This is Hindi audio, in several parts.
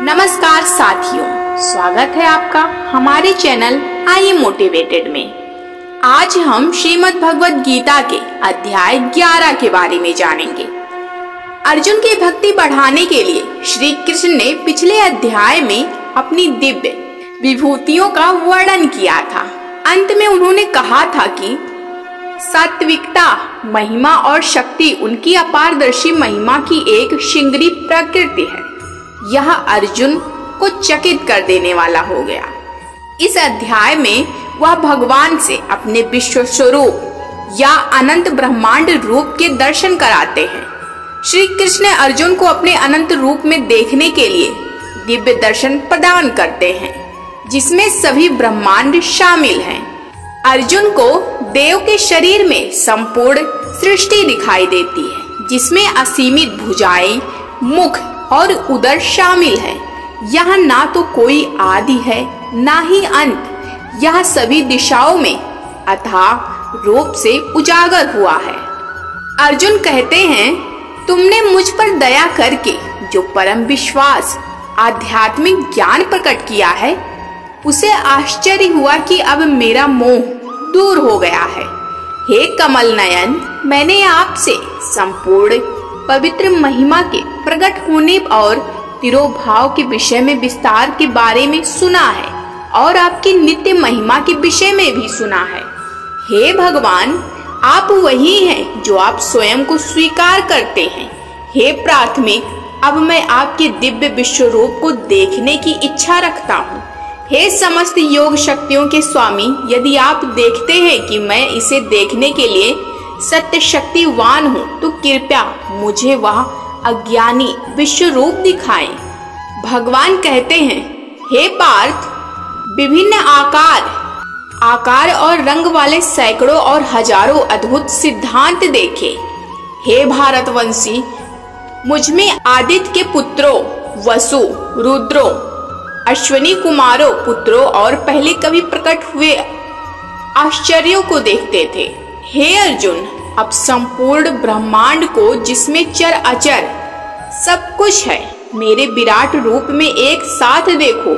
नमस्कार साथियों, स्वागत है आपका हमारे चैनल आई एम मोटिवेटेड में। आज हम श्रीमद् भगवद गीता के अध्याय 11 के बारे में जानेंगे। अर्जुन की भक्ति बढ़ाने के लिए श्री कृष्ण ने पिछले अध्याय में अपनी दिव्य विभूतियों का वर्णन किया था। अंत में उन्होंने कहा था कि सात्विकता, महिमा और शक्ति उनकी अपारदर्शी महिमा की एक श्रृंगारी प्रकृति है। यह अर्जुन को चकित कर देने वाला हो गया। इस अध्याय में वह भगवान से अपने विश्व स्वरूप या अनंत ब्रह्मांड रूप के दर्शन कराते हैं। श्री कृष्ण अर्जुन को अपने अनंत रूप में देखने के लिए दिव्य दर्शन प्रदान करते हैं, जिसमें सभी ब्रह्मांड शामिल हैं। अर्जुन को देव के शरीर में संपूर्ण सृष्टि दिखाई देती है, जिसमें असीमित भुजाएं, मुख और उदर शामिल है। यहाँ ना तो कोई आदि है ना ही अंत। यह सभी दिशाओं में अथाह रूप से उजागर हुआ है। अर्जुन कहते हैं, तुमने मुझ पर दया करके जो परम विश्वास, आध्यात्मिक ज्ञान प्रकट किया है, उसे आश्चर्य हुआ कि अब मेरा मोह दूर हो गया है। हे कमल नयन, मैंने आपसे संपूर्ण पवित्र महिमा के प्रकट होने और तिरोभाव के विषय में विस्तार के बारे में सुना है और आपकी नित्य महिमा के विषय में भी सुना है। हे भगवान, आप वही हैं जो आप स्वयं को स्वीकार करते हैं। हे प्राथमिक, अब मैं आपके दिव्य विश्व रूप को देखने की इच्छा रखता हूँ। हे समस्त योग शक्तियों के स्वामी, यदि आप देखते हैं कि मैं इसे देखने के लिए सत्य शक्तिवान हूँ, तो कृपया मुझे वह अज्ञानी विश्व रूप दिखाएं। भगवान कहते हैं, हे पार्थ, विभिन्न आकार और रंग वाले सैकड़ों और हजारों अद्भुत सिद्धांत देखे। हे भारतवंशी, मुझ में आदित्य के पुत्रों वसु, रुद्रों, अश्विनी कुमारों पुत्रों और पहले कभी प्रकट हुए आश्चर्यों को देखते थे। हे अर्जुन, अब संपूर्ण ब्रह्मांड को, जिसमें चर अचर सब कुछ है, मेरे विराट रूप में एक साथ देखो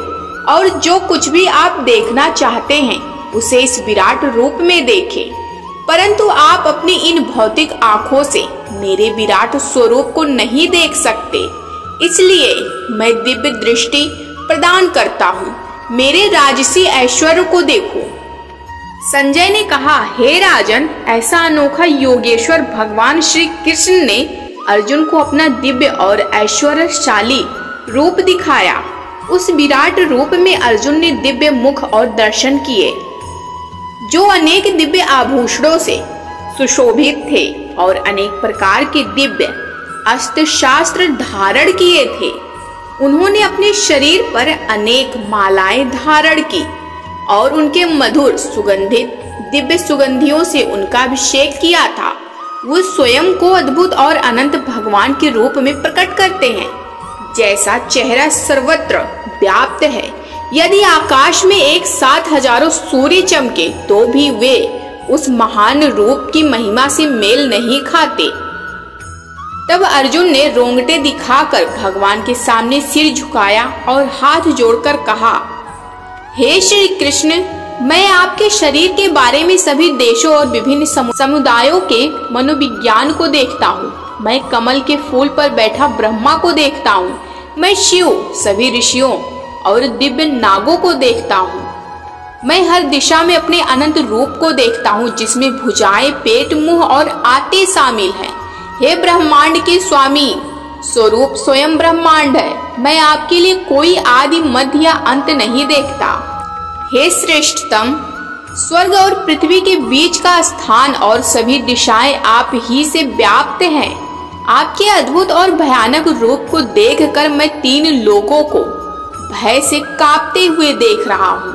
और जो कुछ भी आप देखना चाहते हैं उसे इस विराट रूप में देखें। परंतु आप अपनी इन भौतिक आंखों से मेरे विराट स्वरूप को नहीं देख सकते, इसलिए मैं दिव्य दृष्टि प्रदान करता हूँ। मेरे राजसी ऐश्वर्य को देखो। संजय ने कहा, हे राजन, ऐसा अनोखा योगेश्वर भगवान श्री कृष्ण ने अर्जुन को अपना दिव्य और ऐश्वर्यशाली रूप दिखाया। उस विराट रूप में अर्जुन ने दिव्य मुख और दर्शन किए, जो अनेक दिव्य आभूषणों से सुशोभित थे और अनेक प्रकार के दिव्य अस्त्र शास्त्र धारण किए थे। उन्होंने अपने शरीर पर अनेक मालाएं धारण की और उनके मधुर सुगंधित दिव्य सुगंधियों से उनका अभिषेक किया था। वो स्वयं को अद्भुत और अनंत भगवान के रूप में प्रकट करते हैं, जैसा चेहरा सर्वत्र व्याप्त है। यदि आकाश में एक साथ हजारों सूर्य चमके तो भी वे उस महान रूप की महिमा से मेल नहीं खाते। तब अर्जुन ने रोंगटे दिखाकर भगवान के सामने सिर झुकाया और हाथ जोड़कर कहा, हे श्री कृष्ण, मैं आपके शरीर के बारे में सभी देशों और विभिन्न समुदायों के मनोविज्ञान को देखता हूँ। मैं कमल के फूल पर बैठा ब्रह्मा को देखता हूँ। मैं शिव, सभी ऋषियों और दिव्य नागों को देखता हूँ। मैं हर दिशा में अपने अनंत रूप को देखता हूँ, जिसमें भुजाएं, पेट, मुंह और आते शामिल हैं। हे ब्रह्मांड के स्वामी, स्वरूप स्वयं ब्रह्मांड है। मैं आपके लिए कोई आदि मध्य या अंत नहीं देखता। हे श्रेष्ठतम, स्वर्ग और पृथ्वी के बीच का स्थान और सभी दिशाएं आप ही से व्याप्त हैं। आपके अद्भुत और भयानक रूप को देखकर मैं तीन लोगों को भय से कांपते हुए देख रहा हूँ।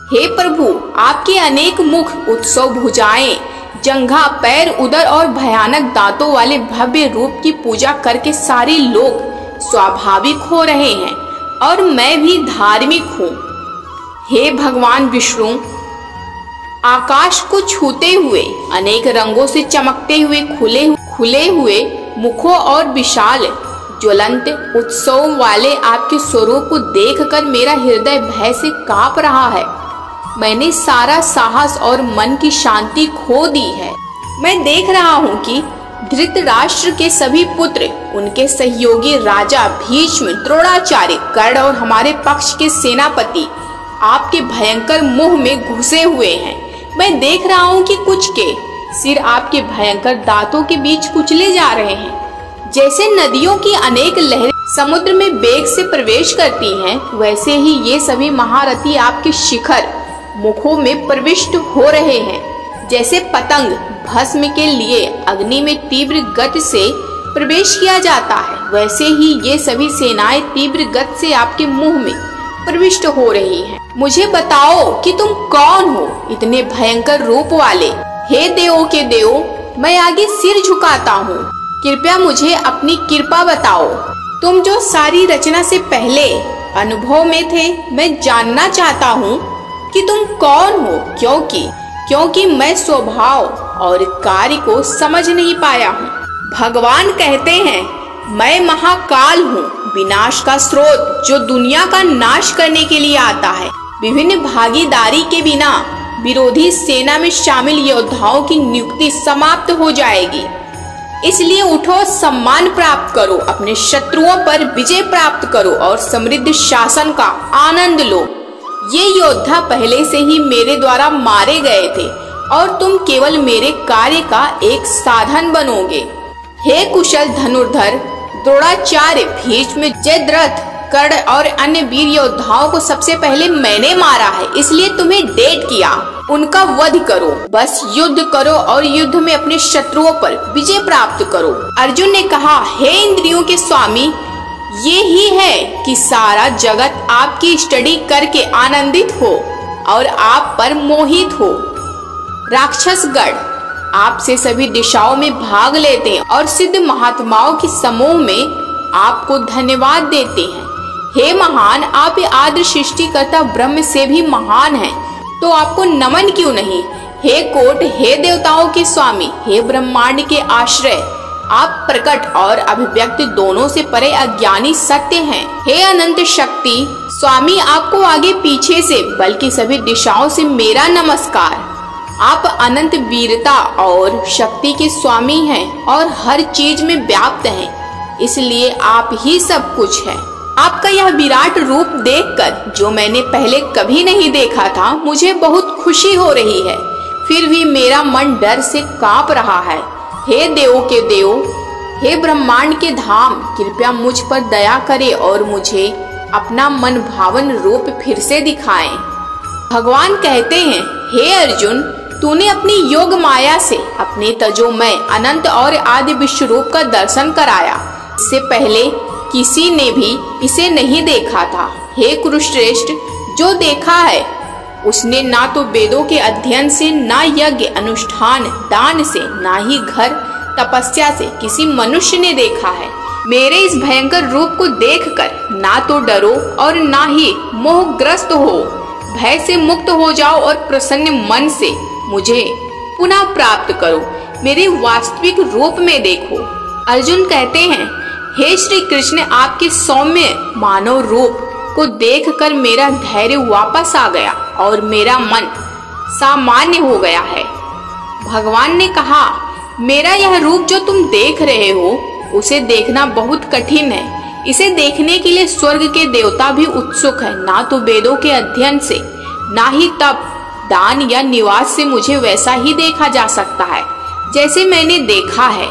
हे प्रभु, आपके अनेक मुख, उत्सव भुजाएं, जंघा, पैर, उदर और भयानक दांतों वाले भव्य रूप की पूजा करके सारे लोग स्वाभाविक हो रहे हैं और मैं भी धार्मिक हूँ। हे भगवान विष्णु, आकाश को छूते हुए अनेक रंगों से चमकते हुए खुले हुए मुखों और विशाल ज्वलंत उत्सव वाले आपके स्वरूप को देखकर मेरा हृदय भय से कांप रहा है। मैंने सारा साहस और मन की शांति खो दी है। मैं देख रहा हूँ कि धृतराष्ट्र के सभी पुत्र, उनके सहयोगी राजा भीष्म, द्रोणाचार्य, कर्ण और हमारे पक्ष के सेनापति आपके भयंकर मोह में घुसे हुए हैं। मैं देख रहा हूँ कि कुछ के सिर आपके भयंकर दांतों के बीच कुचले जा रहे हैं। जैसे नदियों की अनेक लहरें समुद्र में वेग से प्रवेश करती हैं, वैसे ही ये सभी महारथी आपके शिखर मुखों में प्रविष्ट हो रहे हैं। जैसे पतंग भस्म के लिए अग्नि में तीव्र गति से प्रवेश किया जाता है, वैसे ही ये सभी सेनाएं तीव्र गति से आपके मुंह में प्रविष्ट हो रही हैं। मुझे बताओ कि तुम कौन हो, इतने भयंकर रूप वाले। हे देवों के देव, मैं आगे सिर झुकाता हूँ। कृपया मुझे अपनी कृपा बताओ। तुम जो सारी रचना से पहले अनुभव में थे, मैं जानना चाहता हूँ कि तुम कौन हो, क्योंकि मैं स्वभाव और कार्य को समझ नहीं पाया हूँ। भगवान कहते हैं, मैं महाकाल हूँ, विनाश का स्रोत जो दुनिया का नाश करने के लिए आता है। विभिन्न भागीदारी के बिना विरोधी सेना में शामिल योद्धाओं की नियुक्ति समाप्त हो जाएगी। इसलिए उठो, सम्मान प्राप्त करो, अपने शत्रुओं पर विजय प्राप्त करो और समृद्ध शासन का आनंद लो। ये योद्धा पहले से ही मेरे द्वारा मारे गए थे और तुम केवल मेरे कार्य का एक साधन बनोगे। हे कुशल धनुर्धर, द्रोणाचार्य, भीष्म, जयद्रथ, कर्ण और अन्य वीर योद्धाओं को सबसे पहले मैंने मारा है, इसलिए तुम्हें डेट किया। उनका वध करो, बस युद्ध करो और युद्ध में अपने शत्रुओं पर विजय प्राप्त करो। अर्जुन ने कहा, हे इंद्रियों के स्वामी, ये ही है कि सारा जगत आपकी स्टडी करके आनंदित हो और आप पर मोहित हो। राक्षसगण आपसे सभी दिशाओं में भाग लेते हैं और सिद्ध महात्माओं के समूह में आपको धन्यवाद देते हैं। हे महान, आप आदि सृष्टिकर्ता ब्रह्म से भी महान हैं, तो आपको नमन क्यों नहीं। हे कोट, हे देवताओं के स्वामी, हे ब्रह्मांड के आश्रय, आप प्रकट और अभिव्यक्त दोनों से परे अज्ञानी सत्य हैं। हे अनंत शक्ति स्वामी, आपको आगे पीछे से बल्कि सभी दिशाओं से मेरा नमस्कार। आप अनंत वीरता और शक्ति के स्वामी हैं और हर चीज में व्याप्त हैं, इसलिए आप ही सब कुछ हैं। आपका यह विराट रूप देखकर, जो मैंने पहले कभी नहीं देखा था, मुझे बहुत खुशी हो रही है। फिर भी मेरा मन डर से कांप रहा है। हे देवों के देव, हे ब्रह्मांड के धाम, कृपया मुझ पर दया करें और मुझे अपना मन भावन रूप फिर से दिखाएं। भगवान कहते हैं, हे अर्जुन, तूने अपनी योग माया से अपने तजोमय अनंत और आदि विश्व रूप का दर्शन कराया। इससे पहले किसी ने भी इसे नहीं देखा था। हे कुरुश्रेष्ठ, जो देखा है उसने ना तो वेदों के अध्ययन से, ना यज्ञ अनुष्ठान दान से, ना ही घर तपस्या से किसी मनुष्य ने देखा है। मेरे इस भयंकर रूप को देखकर ना तो डरो और ना ही मोहग्रस्त हो। भय से मुक्त हो जाओ और प्रसन्न मन से मुझे पुनः प्राप्त करो, मेरे वास्तविक रूप में देखो। अर्जुन कहते हैं, हे श्री कृष्ण, आपके सौम्य मानव रूप को देखकर मेरा धैर्य वापस आ गया और मेरा मन सामान्य हो गया है। भगवान ने कहा, मेरा यह रूप जो तुम देख रहे हो, उसे देखना बहुत कठिन है। इसे देखने के लिए स्वर्ग के देवता भी उत्सुक है। ना तो वेदों के अध्ययन से, ना ही तप, दान या निवास से मुझे वैसा ही देखा जा सकता है जैसे मैंने देखा है।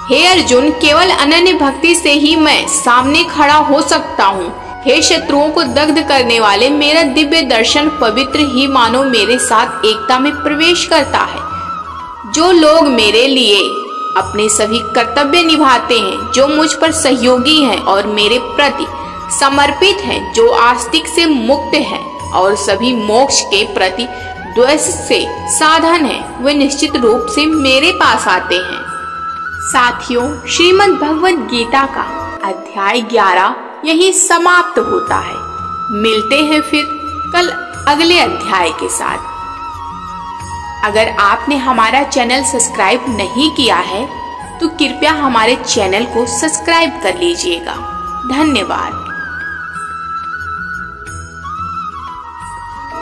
हे अर्जुन, केवल अनन्य भक्ति से ही मैं सामने खड़ा हो सकता हूँ। हे शत्रुओं को दग्ध करने वाले, मेरा दिव्य दर्शन पवित्र ही मानो मेरे साथ एकता में प्रवेश करता है। जो लोग मेरे लिए अपने सभी कर्तव्य निभाते हैं, जो मुझ पर सहयोगी हैं और मेरे प्रति समर्पित हैं, जो आस्तिक से मुक्त हैं और सभी मोक्ष के प्रति द्वेष से साधन हैं, वे निश्चित रूप से मेरे पास आते हैं। साथियों, श्रीमद् भगवद गीता का अध्याय 11 यही समाप्त होता है। मिलते हैं फिर कल अगले अध्याय के साथ। अगर आपने हमारा चैनल सब्सक्राइब नहीं किया है तो कृपया हमारे चैनल को सब्सक्राइब कर लीजिएगा। धन्यवाद।